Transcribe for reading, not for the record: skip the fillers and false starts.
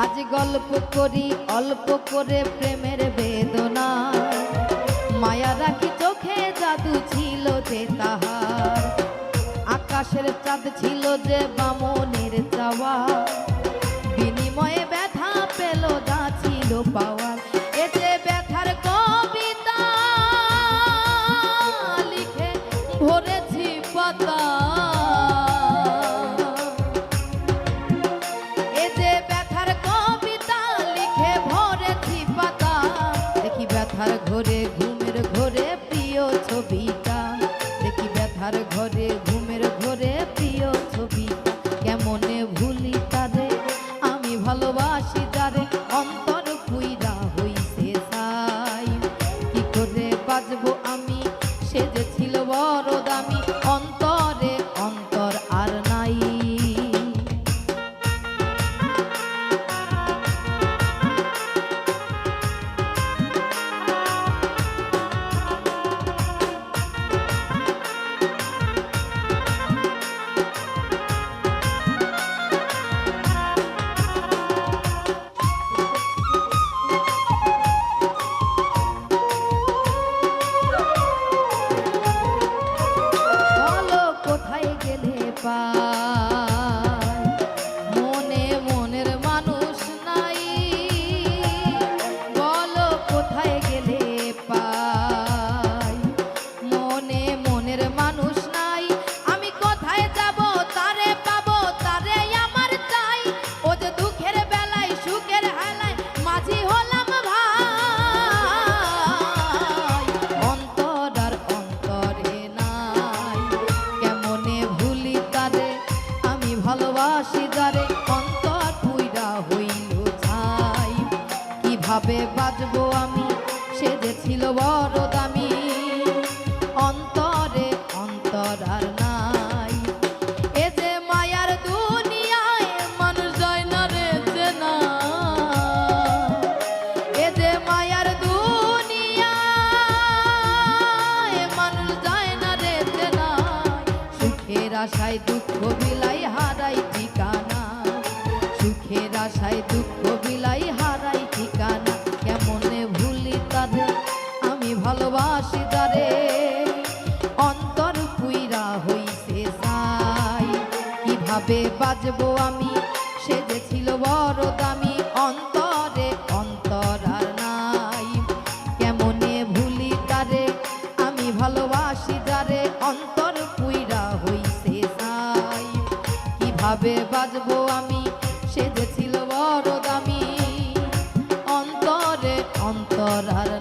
আজ গল্প করি অল্প করে প্রেমের বেদনা, মায়া রাখি চোখে জাদু ছিল যে তাহার, আকাশের চাঁদ ছিল যে বামনের চাওয়া, বিনিময়ে ব্যথা পেল যা ছিল পাওয়ার। এ যে ব্যথার কবিতা লিখে ভরেছি পাতা, এ যে ব্যথার কবিতা লিখে ভরেছি পাতা, দেখি ব্যথার ঘরে ঘুমের ঘরে প্রিয় ছবিটা, দেখি ব্যথার ঘরে ঘুমের ঘরে প্রিয় ছবিটা। কেমনে ভুলি তারে আমি ভালোবাসি যারে, অন্তর পুইরা হইছে ছাই। কি করে বাজবো আমি সে যে ছিল বড় দামি, অন্তরে অন্তর আর নাই। মনে মনের মানুষ নাই, বলো কোথায় গেলে পাই। মনে মনের মানুষ নাই, আমি কোথায় যাব তারে পাবো, তারে আমার চাই। ও যে দুঃখের বেলায় সুখের হেলায় মাঝি হলাম ভাই, অন্তর আর অন্তরে নাই। কেমনে ভুলি তারে আমি ভালোবাসি যারে, অন্তর পুইরা হইল ছাই। কিভাবে বাজবো আমি সে যে ছিল বড় দামি, অন্তরে অন্তর আর নাই। এ যে মায়ার দুনিয়ায় মানুষ যায় না রে চেনা, এ যে মায়ার দুনিয়ায় মানুষ যায় না রে চেনা। সুখের আশায় দুঃখ বিলাই হারাই ঠিকানা, সুখের আশায় দুঃখ বিলাই হারাই ঠিকানা। কেমনে ভুলি তাদের আমি ভালোবাসি যারে, অন্তর পুইরা হইছে ছাই। কিভাবে বাজবো আমি সে যে ছিল বড় দামি, অন্তরে অন্তর আর নাই। কেমনে ভুলি তারে আমি ভালোবাসি যারে, অন্তর পুইরা হইছে ছাই। কিভাবে বাজবো আমি সে যে ছিল বড় দামি, অন্তরে অন্তর আর